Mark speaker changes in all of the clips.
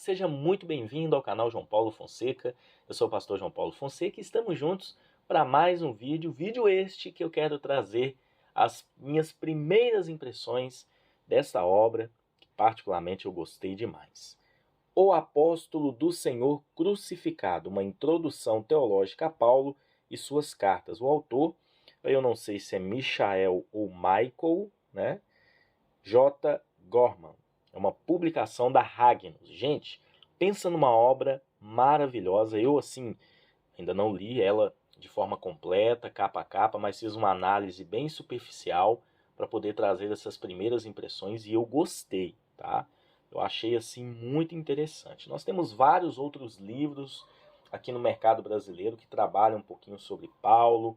Speaker 1: seja muito bem-vindo ao canal João Paulo Fonseca. Eu sou o pastor João Paulo Fonseca e estamos juntos para mais um vídeo este que eu quero trazer as minhas primeiras impressões dessa obra, que particularmente eu gostei demais. O Apóstolo do Senhor Crucificado, uma introdução teológica a Paulo e suas cartas. O autor, eu não sei se é Michael ou Michael, né? J. Gorman. É uma publicação da Ragnos. Gente, pensa numa obra maravilhosa. Eu, assim, ainda não li ela de forma completa, capa a capa, mas fiz uma análise bem superficial para poder trazer essas primeiras impressões e eu gostei, tá? Eu achei, assim, muito interessante. Nós temos vários outros livros aqui no mercado brasileiro que trabalham um pouquinho sobre Paulo,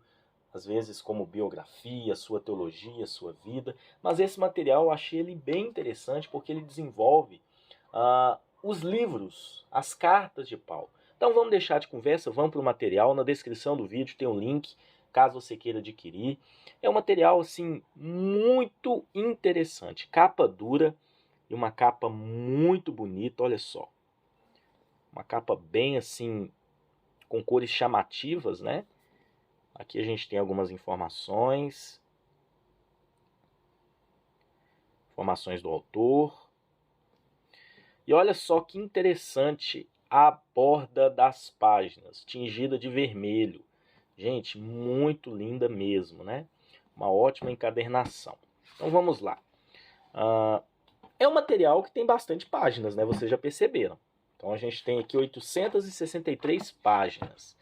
Speaker 1: às vezes como biografia, sua teologia, sua vida, mas esse material eu achei ele bem interessante porque ele desenvolve os livros, as cartas de Paulo. Então vamos deixar de conversa, vamos para o material. Na descrição do vídeo tem um link, caso você queira adquirir. É um material assim muito interessante, capa dura e uma capa muito bonita, olha só. Uma capa bem assim, com cores chamativas, né? Aqui a gente tem algumas informações do autor. E olha só que interessante a borda das páginas, tingida de vermelho. Gente, muito linda mesmo, né? Uma ótima encadernação. Então vamos lá. É um material que tem bastante páginas, né? Vocês já perceberam. Então a gente tem aqui 863 páginas.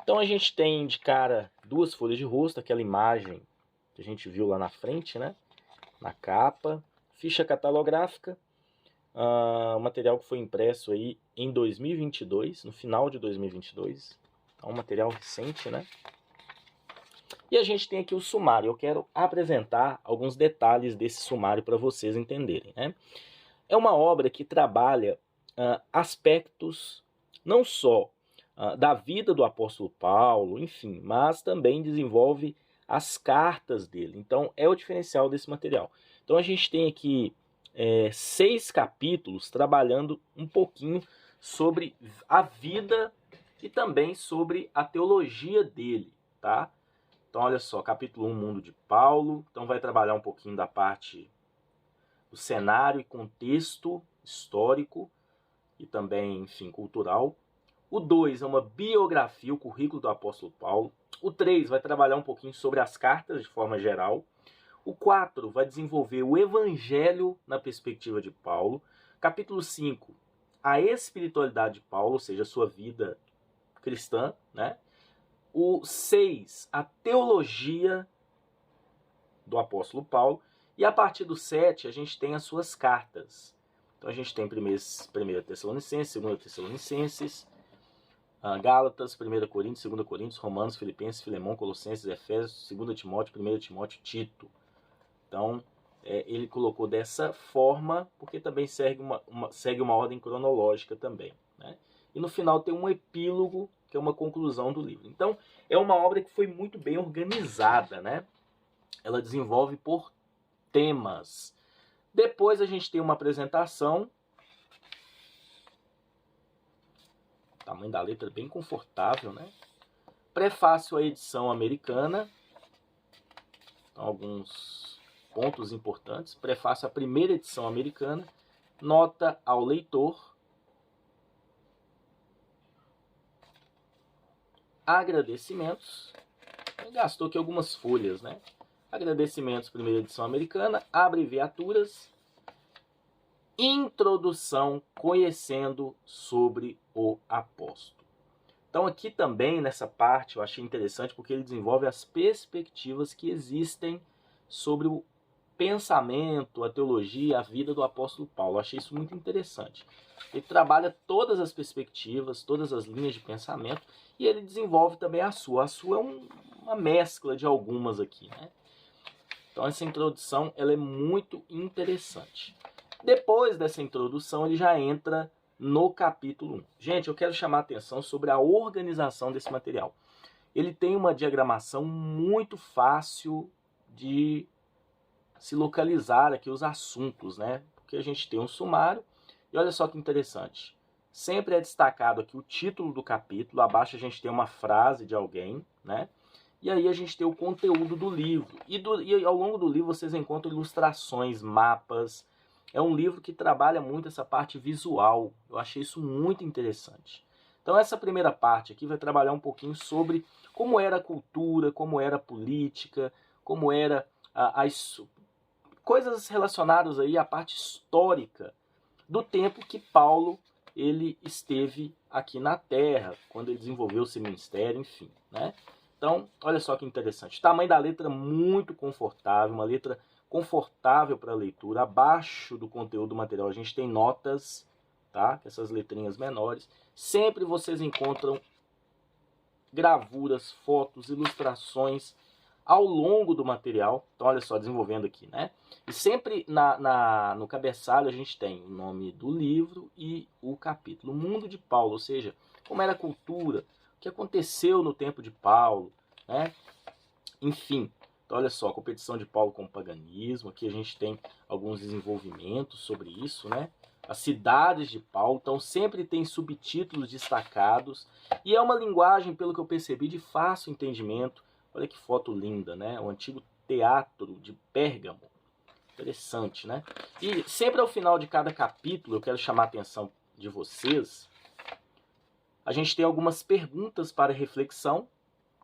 Speaker 1: Então a gente tem de cara duas folhas de rosto, aquela imagem que a gente viu lá na frente, né? Na capa, ficha catalográfica, o material que foi impresso aí em 2022, no final de 2022, é um material recente, né? E a gente tem aqui o sumário. Eu quero apresentar alguns detalhes desse sumário para vocês entenderem, né? É uma obra que trabalha aspectos não só da vida do apóstolo Paulo, enfim, mas também desenvolve as cartas dele. Então, é o diferencial desse material. Então, a gente tem aqui 6 capítulos trabalhando um pouquinho sobre a vida e também sobre a teologia dele, tá? Então, olha só, capítulo 1, Mundo de Paulo. Então, vai trabalhar um pouquinho da parte do cenário e contexto histórico e também, enfim, cultural. O 2 é uma biografia, o currículo do apóstolo Paulo. O 3 vai trabalhar um pouquinho sobre as cartas de forma geral. O 4 vai desenvolver o evangelho na perspectiva de Paulo. Capítulo 5, a espiritualidade de Paulo, ou seja, a sua vida cristã, né? O 6, a teologia do apóstolo Paulo. E a partir do 7, a gente tem as suas cartas. Então a gente tem 1 Tessalonicenses, 2 Tessalonicenses, Gálatas, 1 Coríntios, 2 Coríntios, Romanos, Filipenses, Filemão, Colossenses, Efésios, 2 Timóteo, 1 Timóteo, Tito. Então, ele colocou dessa forma, porque também segue uma ordem cronológica também, né? E no final tem um epílogo, que é uma conclusão do livro. Então, é uma obra que foi muito bem organizada, né? Ela desenvolve por temas. Depois a gente tem uma apresentação. O tamanho da letra é bem confortável, né? Prefácio à edição americana. Então, alguns pontos importantes. Prefácio à primeira edição americana. Nota ao leitor. Agradecimentos. Gastou aqui algumas folhas, né? Agradecimentos, primeira edição americana. Abreviaturas. Introdução, conhecendo sobre o apóstolo. Então aqui também, nessa parte, eu achei interessante porque ele desenvolve as perspectivas que existem sobre o pensamento, a teologia, a vida do apóstolo Paulo. Eu achei isso muito interessante. Ele trabalha todas as perspectivas, todas as linhas de pensamento e ele desenvolve também a sua. A sua é uma mescla de algumas aqui, né? Então essa introdução ela é muito interessante. Depois dessa introdução, ele já entra no capítulo 1. Gente, eu quero chamar a atenção sobre a organização desse material. Ele tem uma diagramação muito fácil de se localizar aqui os assuntos, né? Porque a gente tem um sumário, E olha só que interessante. Sempre é destacado aqui o título do capítulo, abaixo a gente tem uma frase de alguém, né? E aí a gente tem o conteúdo do livro. E ao longo do livro vocês encontram ilustrações, mapas. É um livro que trabalha muito essa parte visual. Eu achei isso muito interessante. Então essa primeira parte aqui vai trabalhar um pouquinho sobre como era a cultura, como era a política, como era as coisas relacionadas aí à parte histórica do tempo que Paulo ele esteve aqui na Terra, quando ele desenvolveu seu ministério, enfim, né? Então, olha só que interessante. O tamanho da letra muito confortável, uma letra confortável para leitura. Abaixo do conteúdo do material a gente tem notas, tá? Essas letrinhas menores. Sempre vocês encontram gravuras, fotos, ilustrações ao longo do material. Então, olha só, desenvolvendo aqui, né? E sempre no cabeçalho a gente tem o nome do livro e o capítulo. O mundo de Paulo, ou seja, como era a cultura, o que aconteceu no tempo de Paulo, né? Enfim, então olha só, a competição de Paulo com o paganismo. Aqui a gente tem alguns desenvolvimentos sobre isso, né? As cidades de Paulo, então sempre tem subtítulos destacados. E é uma linguagem, pelo que eu percebi, de fácil entendimento. Olha que foto linda, né? O antigo teatro de Pérgamo. Interessante, né? E sempre ao final de cada capítulo, eu quero chamar a atenção de vocês, a gente tem algumas perguntas para reflexão.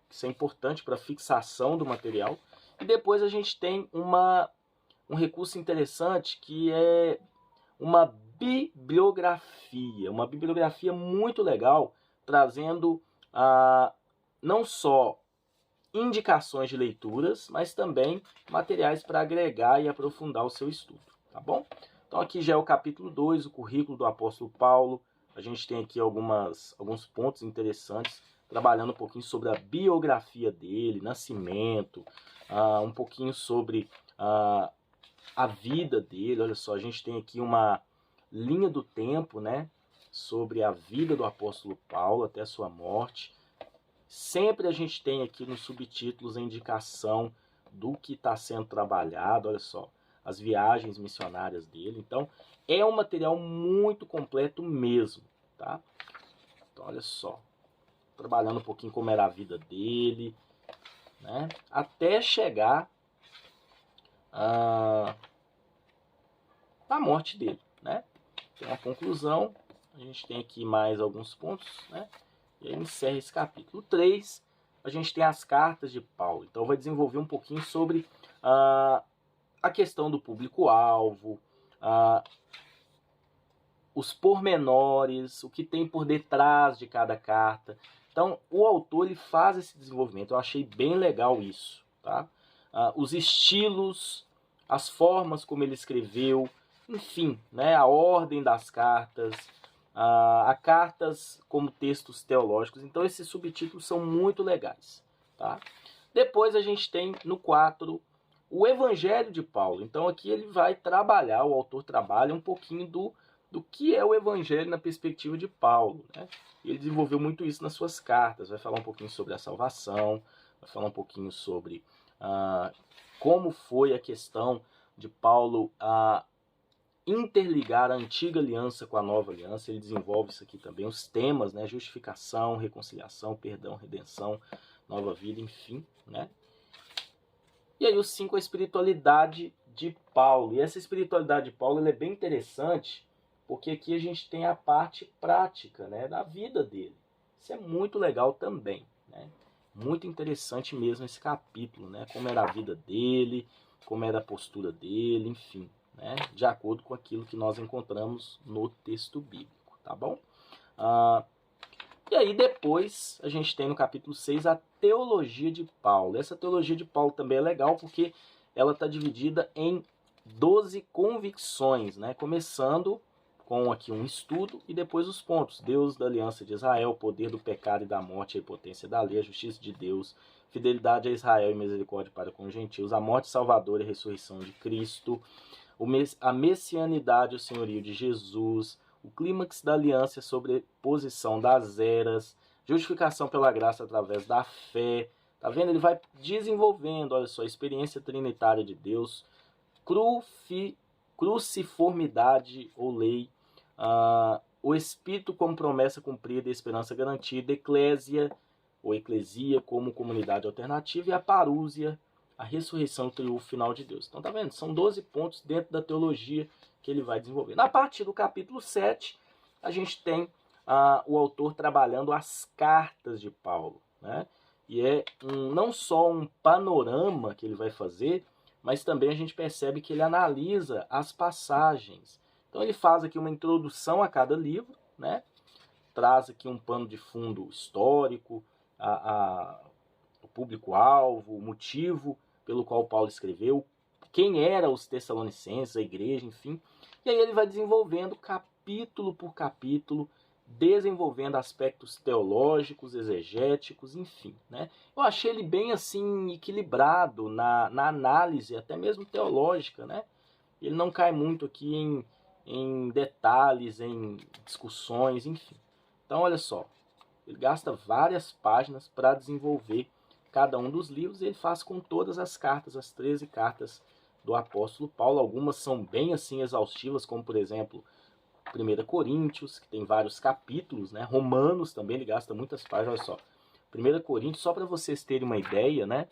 Speaker 1: Isso é importante para a fixação do material. E depois a gente tem um recurso interessante que é uma bibliografia muito legal, trazendo não só indicações de leituras, mas também materiais para agregar e aprofundar o seu estudo, tá bom? Então aqui já é o capítulo 2, o currículo do apóstolo Paulo. A gente tem aqui alguns pontos interessantes, trabalhando um pouquinho sobre a biografia dele, nascimento, um pouquinho sobre a vida dele. Olha só, a gente tem aqui uma linha do tempo, né, sobre a vida do apóstolo Paulo até a sua morte. Sempre a gente tem aqui nos subtítulos a indicação do que está sendo trabalhado. Olha só, as viagens missionárias dele. Então, é um material muito completo mesmo, tá? Então, olha só, trabalhando um pouquinho como era a vida dele, né? Até chegar na morte dele, né? Tem uma conclusão. A gente tem aqui mais alguns pontos, né? E aí encerra esse capítulo. 3, a gente tem as cartas de Paulo. Então vai desenvolver um pouquinho sobre a questão do público-alvo, os pormenores, o que tem por detrás de cada carta. Então o autor ele faz esse desenvolvimento. Eu achei bem legal isso, tá? Os estilos, as formas como ele escreveu, enfim, né? A ordem das cartas, a cartas como textos teológicos. Então esses subtítulos são muito legais, tá? Depois a gente tem no 4 o Evangelho de Paulo. Então aqui ele vai trabalhar, o autor trabalha um pouquinho do que é o Evangelho na perspectiva de Paulo, né? Ele desenvolveu muito isso nas suas cartas. Vai falar um pouquinho sobre a salvação, vai falar um pouquinho sobre como foi a questão de Paulo interligar a antiga aliança com a nova aliança. Ele desenvolve isso aqui também, os temas, né? Justificação, reconciliação, perdão, redenção, nova vida, enfim, né? E aí o 5, a espiritualidade de Paulo. E essa espiritualidade de Paulo ela é bem interessante, porque aqui a gente tem a parte prática, né, da vida dele. Isso é muito legal também, né? Muito interessante mesmo esse capítulo, né? Como era a vida dele, como era a postura dele, enfim, né? De acordo com aquilo que nós encontramos no texto bíblico, tá bom? E aí depois a gente tem no capítulo 6 a teologia de Paulo. Essa teologia de Paulo também é legal porque ela está dividida em 12 convicções, né? Começando com aqui um estudo e depois os pontos. Deus da aliança de Israel, o poder do pecado e da morte, a impotência da lei, a justiça de Deus, fidelidade a Israel e misericórdia para com os gentios, a morte salvadora e a ressurreição de Cristo, a messianidade e o senhorio de Jesus, o clímax da aliança e a sobreposição das eras, justificação pela graça através da fé. Tá vendo? Ele vai desenvolvendo, olha só, a experiência trinitária de Deus, cruciformidade ou lei, o Espírito como promessa cumprida e esperança garantida, eclésia ou eclesia como comunidade alternativa, e a parúzia, a ressurreição, o triunfo final de Deus. Então tá vendo? São 12 pontos dentro da teologia que ele vai desenvolver. Na partir do capítulo 7, a gente tem o autor trabalhando as cartas de Paulo, né? E é não só um panorama que ele vai fazer, mas também a gente percebe que ele analisa as passagens. Então ele faz aqui uma introdução a cada livro, né? Traz aqui um pano de fundo histórico, o público-alvo, o motivo pelo qual Paulo escreveu, quem eram os Tessalonicenses, a igreja, enfim. E aí ele vai desenvolvendo capítulo por capítulo, desenvolvendo aspectos teológicos, exegéticos, enfim, né? Eu achei ele bem assim equilibrado na análise, até mesmo teológica, né? Ele não cai muito aqui em detalhes, em discussões, enfim. Então, olha só, ele gasta várias páginas para desenvolver cada um dos livros, e ele faz com todas as cartas, as 13 cartas do apóstolo Paulo. Algumas são bem assim exaustivas, como por exemplo 1 Coríntios, que tem vários capítulos, né? Romanos também, ele gasta muitas páginas. Olha só, 1 Coríntios, só para vocês terem uma ideia, né?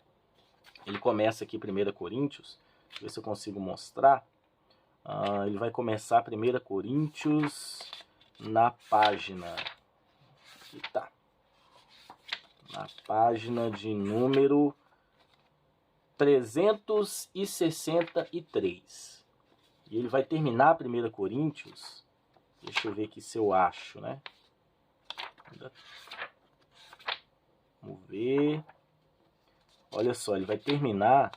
Speaker 1: Ele começa aqui 1 Coríntios, deixa eu ver se eu consigo mostrar. Ele vai começar 1 Coríntios na página, aqui tá, na página de número 363. E ele vai terminar 1 Coríntios, deixa eu ver aqui se eu acho, né? Vamos ver. Olha só, ele vai terminar.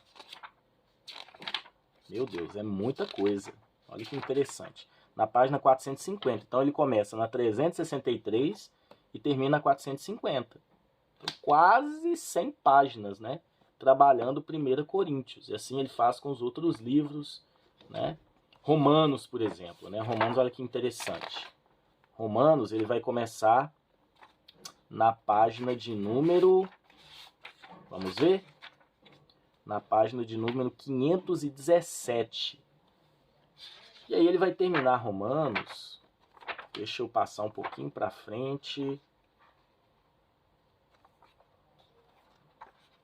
Speaker 1: Meu Deus, é muita coisa. Olha que interessante. Na página 450. Então ele começa na 363 e termina na 450. Então, quase 100 páginas, né? Trabalhando 1 Coríntios. E assim ele faz com os outros livros, né? Romanos, por exemplo, né? Romanos, olha que interessante. Romanos, ele vai começar na página de número... Vamos ver? Na página de número 517. E aí ele vai terminar Romanos. Deixa eu passar um pouquinho para frente.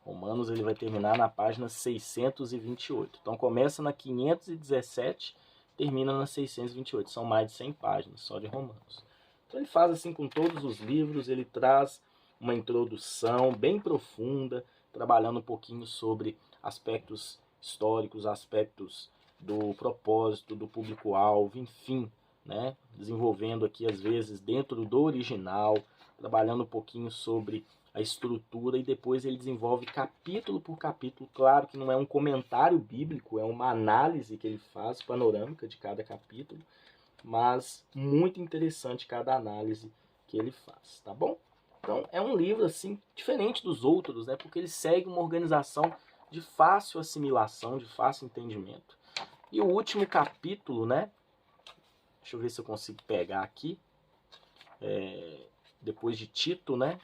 Speaker 1: Romanos ele vai terminar na página 628. Então começa na 517, termina na 628. São mais de 100 páginas só de Romanos. Então ele faz assim com todos os livros, ele traz uma introdução bem profunda, trabalhando um pouquinho sobre aspectos históricos, aspectos do propósito, do público-alvo, enfim, né? Desenvolvendo aqui, às vezes, dentro do original, trabalhando um pouquinho sobre a estrutura, e depois ele desenvolve capítulo por capítulo. Claro que não é um comentário bíblico, é uma análise que ele faz, panorâmica de cada capítulo, mas muito interessante cada análise que ele faz, tá bom? Então, é um livro, assim, diferente dos outros, né? Porque ele segue uma organização de fácil assimilação, de fácil entendimento. E o último capítulo, né? Deixa eu ver se eu consigo pegar aqui. Depois de Tito, né?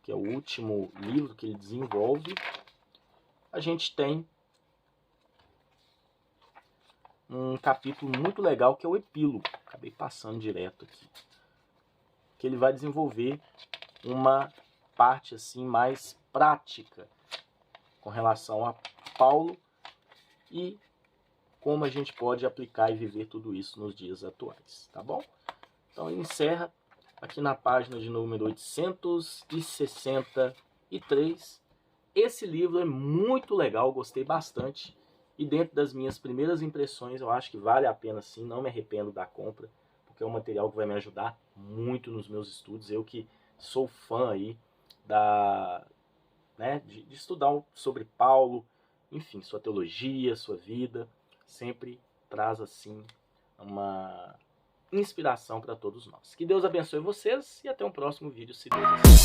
Speaker 1: Que é o último livro que ele desenvolve. A gente tem um capítulo muito legal que é o epílogo. Acabei passando direto aqui. Que ele vai desenvolver uma parte assim mais prática com relação a Paulo e como a gente pode aplicar e viver tudo isso nos dias atuais, tá bom? Então ele encerra aqui na página de número 863. Esse livro é muito legal, gostei bastante. E dentro das minhas primeiras impressões, eu acho que vale a pena sim, não me arrependo da compra, porque é um material que vai me ajudar muito nos meus estudos. Eu que sou fã aí de estudar sobre Paulo, enfim, sua teologia, sua vida, sempre traz assim uma inspiração para todos nós. Que Deus abençoe vocês e até um próximo vídeo, se Deus quiser.